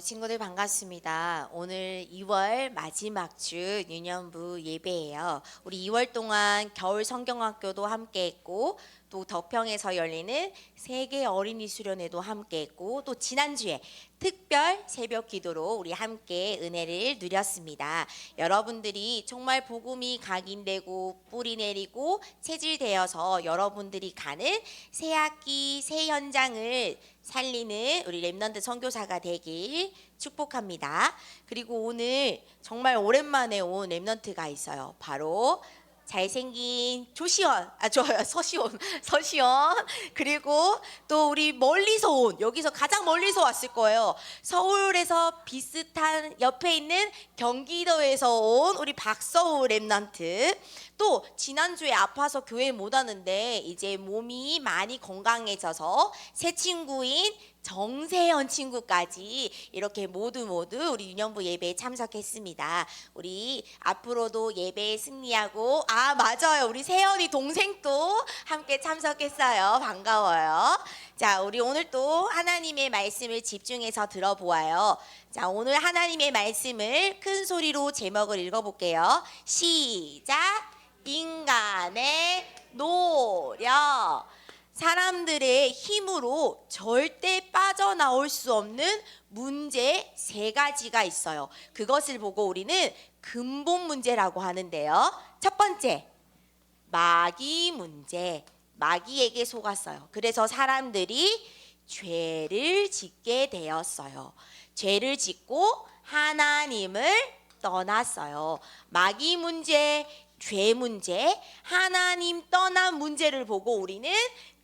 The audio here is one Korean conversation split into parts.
친구들 반갑습니다. 오늘 2월 마지막 주 유년부 예배예요. 우리 2월 동안 겨울 성경학교도 함께 했고 또 덕평에서 열리는 세계 어린이 수련회도 함께 했고 또 지난주에 특별 새벽 기도로 우리 함께 은혜를 누렸습니다. 여러분들이 정말 복음이 각인되고 뿌리 내리고 체질되어서 여러분들이 가는 새 학기 새 현장을 살리는 우리 랩넌트 선교사가 되길 축복합니다. 그리고 오늘 정말 오랜만에 온 랩넌트가 있어요. 바로 잘생긴 서시원 그리고 또 우리 멀리서 온, 여기서 가장 멀리서 왔을 거예요. 서울에서 비슷한 옆에 있는 경기도에서 온 우리 박서우 랩넌트. 또 지난주에 아파서 교회 못 왔는데 이제 몸이 많이 건강해져서 새 친구인 정세현 친구까지 이렇게 모두 우리 유년부 예배에 참석했습니다. 우리 앞으로도 예배에 승리하고 맞아요, 우리 세연이 동생도 함께 참석했어요. 반가워요. 자, 우리 오늘 또 하나님의 말씀을 집중해서 들어보아요. 자, 오늘 하나님의 말씀을 큰 소리로 제목을 읽어볼게요. 시작. 인간의 노력. 사람들의 힘으로 절대 빠져나올 수 없는 문제 3가지가 있어요. 그것을 보고 우리는 근본 문제라고 하는데요. 첫 번째, 마귀 문제. 마귀에게 속았어요. 그래서 사람들이 죄를 짓게 되었어요. 죄를 짓고 하나님을 떠났어요. 마귀 문제, 죄 문제, 하나님 떠난 문제를 보고 우리는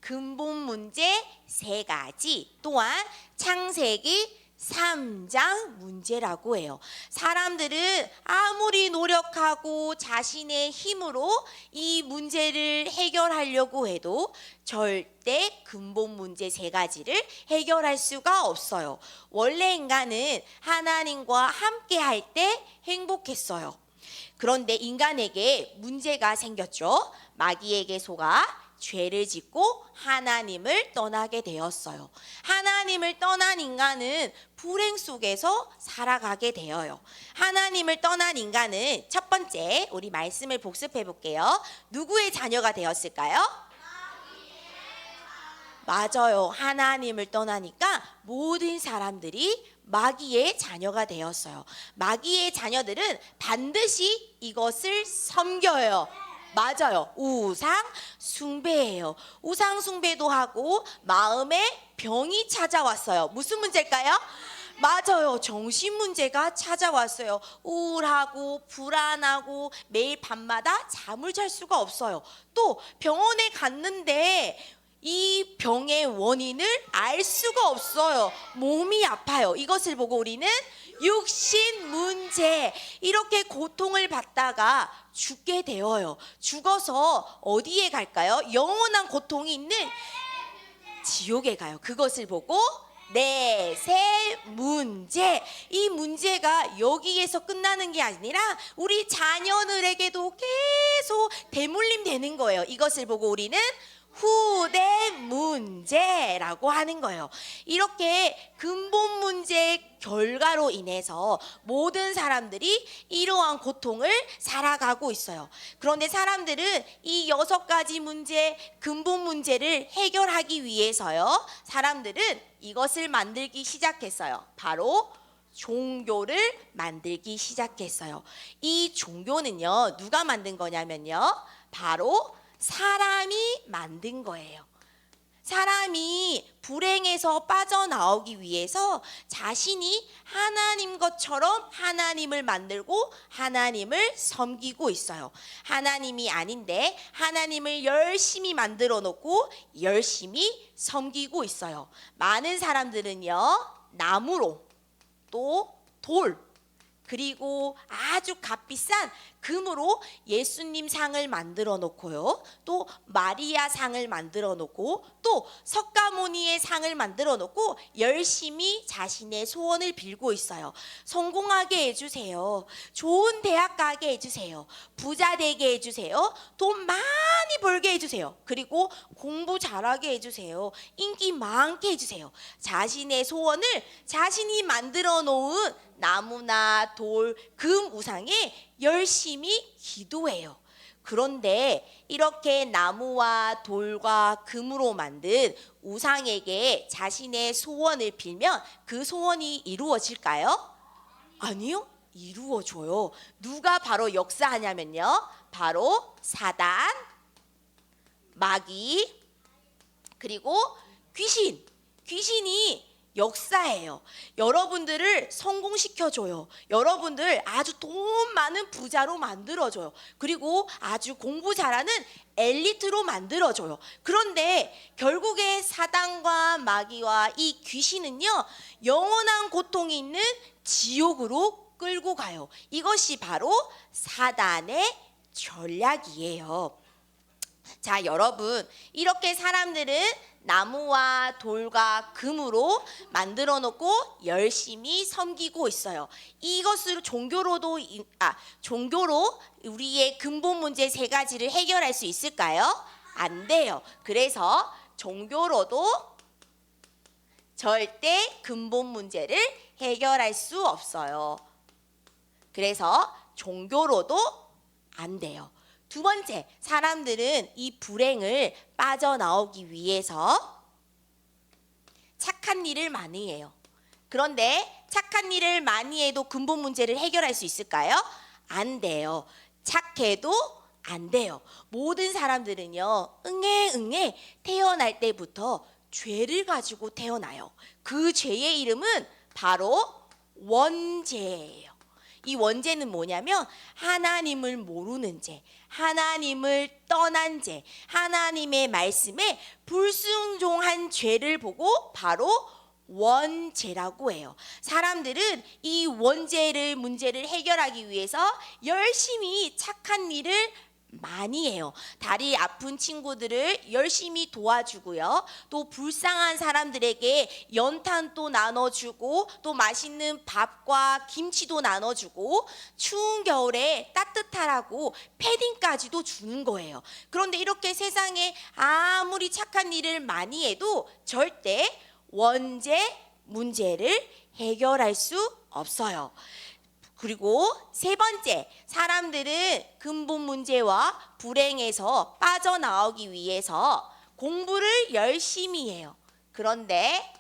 근본 문제 3가지, 또한 창세기 3장 문제라고 해요. 사람들은 아무리 노력하고 자신의 힘으로 이 문제를 해결하려고 해도 절대 근본 문제 3가지를 해결할 수가 없어요. 원래 인간은 하나님과 함께 할 때 행복했어요. 그런데 인간에게 문제가 생겼죠. 마귀에게 속아 죄를 짓고 하나님을 떠나게 되었어요. 하나님을 떠난 인간은 불행 속에서 살아가게 되어요. 하나님을 떠난 인간은 첫 번째, 우리 말씀을 복습해 볼게요. 누구의 자녀가 되었을까요? 맞아요. 하나님을 떠나니까 모든 사람들이 마귀의 자녀가 되었어요. 마귀의 자녀들은 반드시 이것을 섬겨요. 맞아요. 우상 숭배예요. 우상 숭배도 하고 마음에 병이 찾아왔어요. 무슨 문제일까요? 맞아요. 정신 문제가 찾아왔어요. 우울하고 불안하고 매일 밤마다 잠을 잘 수가 없어요. 또 병원에 갔는데 이 병의 원인을 알 수가 없어요. 몸이 아파요. 이것을 보고 우리는 육신 문제, 이렇게 고통을 받다가 죽게 되어요. 죽어서 어디에 갈까요? 영원한 고통이 있는 지옥에 가요. 그것을 보고 내세 문제. 이 문제가 여기에서 끝나는 게 아니라 우리 자녀들에게도 계속 대물림 되는 거예요. 이것을 보고 우리는 후대 문제라고 하는 거예요. 이렇게 근본 문제의 결과로 인해서 모든 사람들이 이러한 고통을 살아가고 있어요. 그런데 사람들은 이 6가지 문제, 근본 문제를 해결하기 위해서요, 사람들은 이것을 만들기 시작했어요. 바로 종교를 만들기 시작했어요. 이 종교는요, 누가 만든 거냐면요, 바로 사람이 만든 거예요. 사람이 불행에서 빠져나오기 위해서 자신이 하나님 것처럼 하나님을 만들고 하나님을 섬기고 있어요. 하나님이 아닌데 하나님을 열심히 만들어 놓고 열심히 섬기고 있어요. 많은 사람들은요, 나무로, 또 돌, 그리고 아주 값비싼 금으로 예수님 상을 만들어 놓고요, 또 마리아 상을 만들어 놓고, 또 석가모니의 상을 만들어 놓고 열심히 자신의 소원을 빌고 있어요. 성공하게 해주세요. 좋은 대학 가게 해주세요. 부자 되게 해주세요. 돈 많이 벌게 해주세요. 그리고 공부 잘하게 해주세요. 인기 많게 해주세요. 자신의 소원을 자신이 만들어 놓은 나무나 돌, 금 우상에 열심히 기도해요. 그런데 이렇게 나무와 돌과 금으로 만든 우상에게 자신의 소원을 빌면 그 소원이 이루어질까요? 아니요, 이루어져요. 누가 바로 역사하냐면요, 바로 사단, 마귀, 그리고 귀신이 역사예요. 여러분들을 성공시켜줘요. 여러분들 아주 돈 많은 부자로 만들어줘요. 그리고 아주 공부 잘하는 엘리트로 만들어줘요. 그런데 결국에 사단과 마귀와 이 귀신은요, 영원한 고통이 있는 지옥으로 끌고 가요. 이것이 바로 사단의 전략이에요. 자, 여러분, 이렇게 사람들은 나무와 돌과 금으로 만들어 놓고 열심히 섬기고 있어요. 이것으로 종교로 우리의 근본 문제 세 가지를 해결할 수 있을까요? 안 돼요. 그래서 종교로도 절대 근본 문제를 해결할 수 없어요. 그래서 종교로도 안 돼요. 두 번째, 사람들은 이 불행을 빠져나오기 위해서 착한 일을 많이 해요. 그런데 착한 일을 많이 해도 근본 문제를 해결할 수 있을까요? 안 돼요. 착해도 안 돼요. 모든 사람들은요, 응애 태어날 때부터 죄를 가지고 태어나요. 그 죄의 이름은 바로 원죄예요. 이 원죄는 뭐냐면 하나님을 모르는 죄, 하나님을 떠난 죄, 하나님의 말씀에 불순종한 죄를 보고 바로 원죄라고 해요. 사람들은 이 원죄를 문제를 해결하기 위해서 열심히 착한 일을 많이 해요. 다리 아픈 친구들을 열심히 도와주고요. 또 불쌍한 사람들에게 연탄도 나눠주고 또 맛있는 밥과 김치도 나눠주고 추운 겨울에 따뜻하라고 패딩까지도 주는 거예요. 그런데 이렇게 세상에 아무리 착한 일을 많이 해도 절대 원죄 문제를 해결할 수 없어요. 그리고 세 번째, 사람들은 근본 문제와 불행에서 빠져나오기 위해서 공부를 열심히 해요. 그런데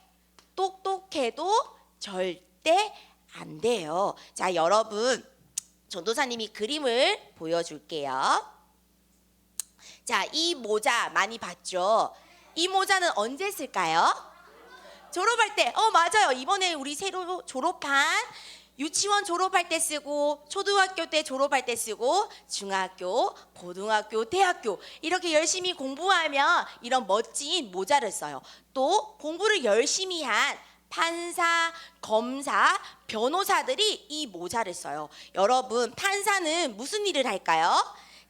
똑똑해도 절대 안 돼요. 자, 여러분, 전도사님이 그림을 보여줄게요. 자, 이 모자 많이 봤죠? 이 모자는 언제 쓸까요? 졸업할 때. 맞아요. 이번에 우리 새로 졸업한 유치원 졸업할 때 쓰고 초등학교 때 졸업할 때 쓰고 중학교, 고등학교, 대학교 이렇게 열심히 공부하면 이런 멋진 모자를 써요. 또 공부를 열심히 한 판사, 검사, 변호사들이 이 모자를 써요. 여러분, 판사는 무슨 일을 할까요?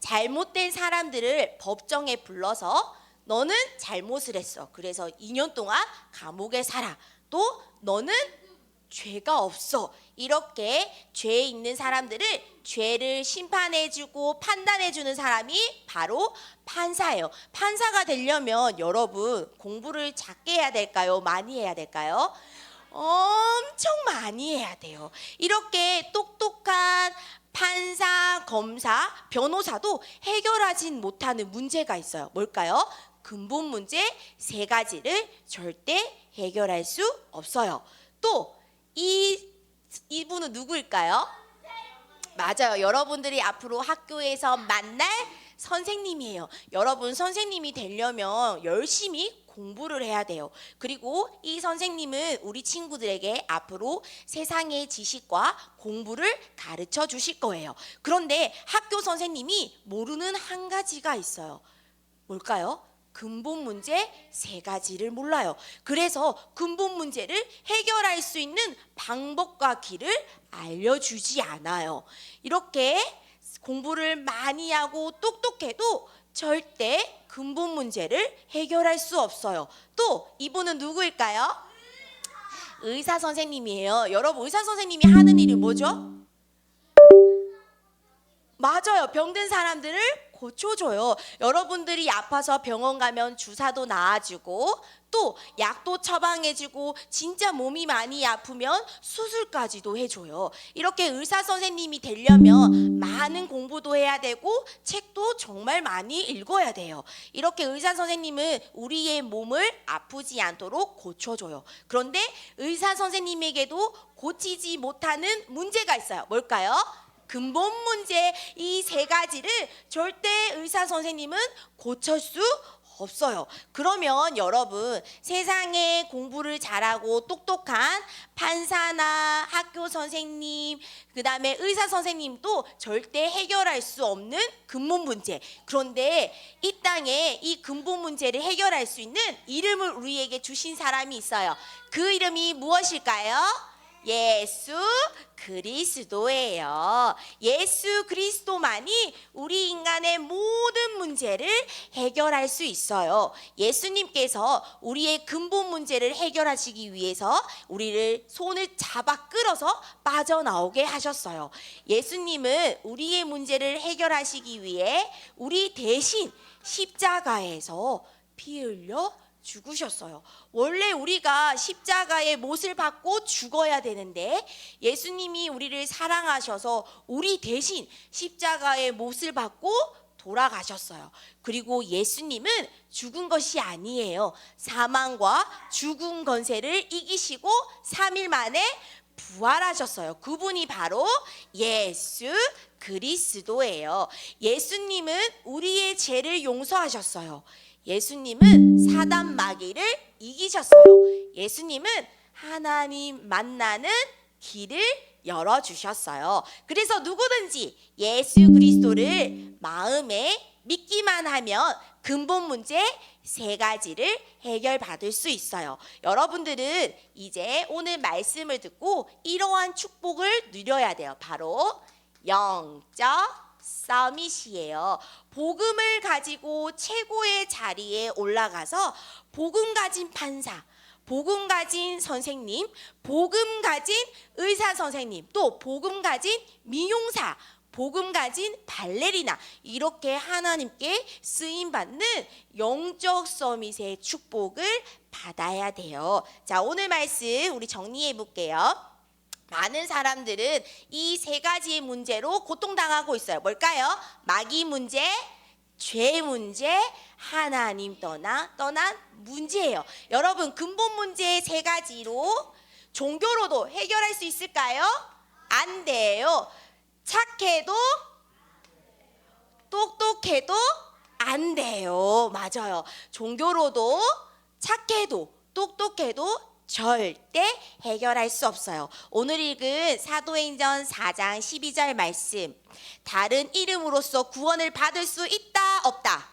잘못된 사람들을 법정에 불러서 너는 잘못을 했어. 그래서 2년 동안 감옥에 살아. 또 너는 죄가 없어. 이렇게 죄 있는 사람들을 죄를 심판해주고 판단해주는 사람이 바로 판사예요. 판사가 되려면 여러분 공부를 작게 해야 될까요? 많이 해야 될까요? 엄청 많이 해야 돼요. 이렇게 똑똑한 판사, 검사, 변호사도 해결하진 못하는 문제가 있어요. 뭘까요? 근본 문제 세 가지를 절대 해결할 수 없어요. 또 이분은 누구일까요? 맞아요. 여러분들이 앞으로 학교에서 만날 선생님이에요. 여러분, 선생님이 되려면 열심히 공부를 해야 돼요. 그리고 이 선생님은 우리 친구들에게 앞으로 세상의 지식과 공부를 가르쳐 주실 거예요. 그런데 학교 선생님이 모르는 한 가지가 있어요. 뭘까요? 근본 문제 세 가지를 몰라요. 그래서 근본 문제를 해결할 수 있는 방법과 길을 알려주지 않아요. 이렇게 공부를 많이 하고 똑똑해도 절대 근본 문제를 해결할 수 없어요. 또 이분은 누구일까요? 의사 선생님이에요. 여러분, 의사 선생님이 하는 일이 뭐죠? 맞아요. 병든 사람들을 고쳐줘요. 여러분들이 아파서 병원 가면 주사도 놔주고 또 약도 처방해주고 진짜 몸이 많이 아프면 수술까지도 해줘요. 이렇게 의사 선생님이 되려면 많은 공부도 해야 되고 책도 정말 많이 읽어야 돼요. 이렇게 의사 선생님은 우리의 몸을 아프지 않도록 고쳐줘요. 그런데 의사 선생님에게도 고치지 못하는 문제가 있어요. 뭘까요? 근본 문제, 이 세 가지를 절대 의사 선생님은 고칠 수 없어요. 그러면 여러분, 세상에 공부를 잘하고 똑똑한 판사나 학교 선생님, 그 다음에 의사 선생님도 절대 해결할 수 없는 근본 문제. 그런데 이 땅에 이 근본 문제를 해결할 수 있는 이름을 우리에게 주신 사람이 있어요. 그 이름이 무엇일까요? 예수 그리스도예요. 예수 그리스도만이 우리 인간의 모든 문제를 해결할 수 있어요. 예수님께서 우리의 근본 문제를 해결하시기 위해서 우리를 손을 잡아 끌어서 빠져나오게 하셨어요. 예수님은 우리의 문제를 해결하시기 위해 우리 대신 십자가에서 피 흘려 죽으셨어요. 원래 우리가 십자가의 못을 받고 죽어야 되는데 예수님이 우리를 사랑하셔서 우리 대신 십자가의 못을 받고 돌아가셨어요. 그리고 예수님은 죽은 것이 아니에요. 사망과 죽은 권세를 이기시고 3일 만에 부활하셨어요. 그분이 바로 예수 그리스도예요. 예수님은 우리의 죄를 용서하셨어요. 예수님은 사단 마귀를 이기셨어요. 예수님은 하나님 만나는 길을 열어주셨어요. 그래서 누구든지 예수 그리스도를 마음에 믿기만 하면 근본 문제 세 가지를 해결받을 수 있어요. 여러분들은 이제 오늘 말씀을 듣고 이러한 축복을 누려야 돼요. 바로 영적 서밋이에요. 복음을 가지고 최고의 자리에 올라가서 복음 가진 판사, 복음 가진 선생님, 복음 가진 의사 선생님, 또 복음 가진 미용사, 복음 가진 발레리나, 이렇게 하나님께 쓰임 받는 영적 서밋의 축복을 받아야 돼요. 자, 오늘 말씀 우리 정리해 볼게요. 많은 사람들은 이 세 가지의 문제로 고통당하고 있어요. 뭘까요? 마귀 문제, 죄 문제, 하나님 떠난 문제예요. 여러분, 근본 문제 세 가지로 종교로도 해결할 수 있을까요? 안 돼요. 착해도 똑똑해도 안 돼요. 맞아요. 종교로도 착해도 똑똑해도 절대 해결할 수 없어요. 오늘 읽은 사도행전 4장 12절 말씀, 다른 이름으로써 구원을 받을 수 있다 없다?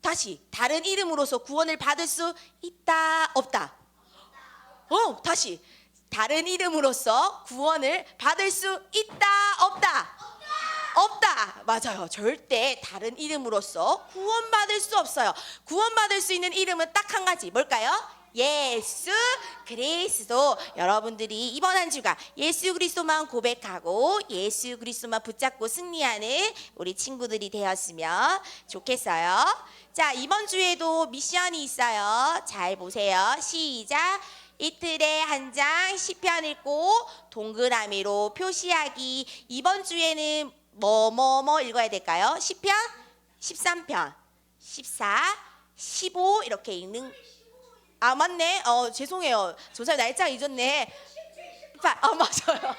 다시, 다른 이름으로써 구원을 받을 수 있다 없다? 다시, 다른 이름으로써 구원을 받을 수 있다 없다? 없다. 맞아요. 절대 다른 이름으로써 구원받을 수 없어요. 구원받을 수 있는 이름은 딱 한 가지. 뭘까요? 예수 그리스도. 여러분들이 이번 한 주가 예수 그리스도만 고백하고 예수 그리스도만 붙잡고 승리하는 우리 친구들이 되었으면 좋겠어요. 자, 이번 주에도 미션이 있어요. 잘 보세요. 시작. 이틀에 한 장 시편 읽고 동그라미로 표시하기. 이번 주에는 뭐 읽어야 될까요? 시편 13편 14 15 이렇게 읽는. 아, 맞네. 죄송해요. 조사 날짜 잊었네. 18. 맞아요.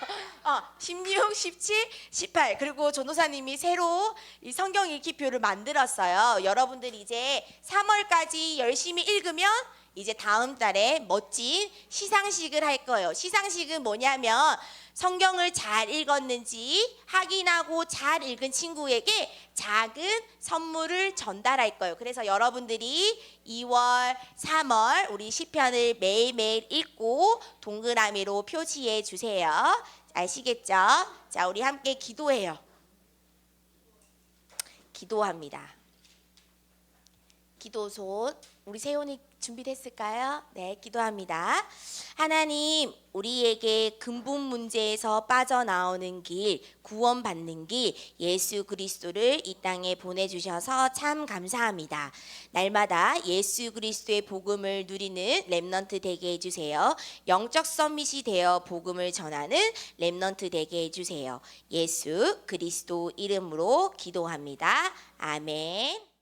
16, 17, 18. 그리고 전도사님이 새로 이 성경 읽기표를 만들었어요. 여러분들 이제 3월까지 열심히 읽으면 이제 다음 달에 멋진 시상식을 할 거예요. 시상식은 뭐냐면 성경을 잘 읽었는지 확인하고 잘 읽은 친구에게 작은 선물을 전달할 거예요. 그래서 여러분들이 2월, 3월 우리 시편을 매일매일 읽고 동그라미로 표시해 주세요. 아시겠죠? 자, 우리 함께 기도해요. 기도합니다. 기도손 우리 세훈이 준비됐을까요? 네, 기도합니다. 하나님, 우리에게 근본 문제에서 빠져나오는 길, 구원받는 길, 예수 그리스도를 이 땅에 보내주셔서 참 감사합니다. 날마다 예수 그리스도의 복음을 누리는 렘넌트 되게 해주세요. 영적 서밋이 되어 복음을 전하는 렘넌트 되게 해주세요. 예수 그리스도 이름으로 기도합니다. 아멘.